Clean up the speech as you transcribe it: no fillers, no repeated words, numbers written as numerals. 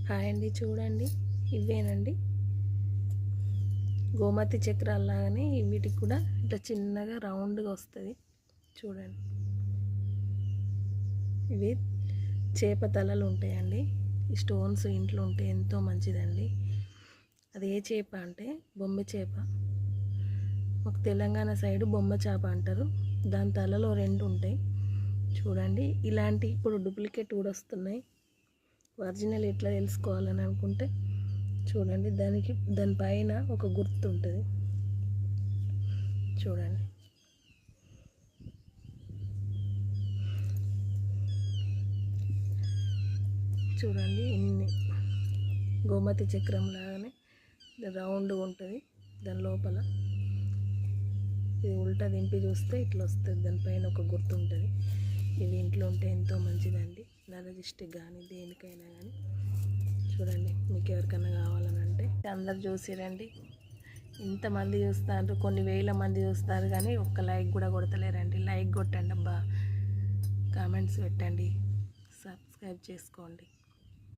Hi అండి, చూడండి ఇవేనండి గోమతి చక్రాలు లాగానే వీటికి కూడా ఇట్లా చిన్నగా రౌండ్గా వస్తుంది. చూడండి, ఇవి చేప తలలు ఉంటాయండి. ఈ స్టోన్స్ ఇంట్లో ఉంటే ఎంతో మంచిదండి. అది ఏ చేప అంటే బొమ్మ చేప. మాకు తెలంగాణ సైడు బొమ్మ చేప అంటారు. దాని తలలో రెండు ఉంటాయి. చూడండి, ఇలాంటి ఇప్పుడు డూప్లికేట్ కూడా వస్తున్నాయి. ఒరిజినల్ ఎట్లా తెలుసుకోవాలని అనుకుంటే చూడండి, దానిపైన ఒక గుర్తు ఉంటుంది. చూడండి, చూడండి ఇన్ని గోమతి చక్రం లాగానే రౌండ్గా ఉంటుంది. దాని లోపల ఇది ఉల్టా దింపి చూస్తే ఇట్లా వస్తుంది. దానిపైన ఒక గుర్తు ఉంటుంది. ఇది ఇంట్లో ఉంటే ఎంతో మంచిదండి, నరదిష్టికి కానీ దేనికైనా కానీ. చూడండి, మీకు ఎవరికైనా కావాలని అంటే అందరు చూసిరండి. ఇంతమంది చూస్తారు, కొన్ని వేల మంది చూస్తారు, కానీ ఒక్క లైక్ కూడా కొడతలేరండి. లైక్ కొట్టండి అబ్బా, కామెంట్స్ పెట్టండి, సబ్స్క్రైబ్ చేసుకోండి.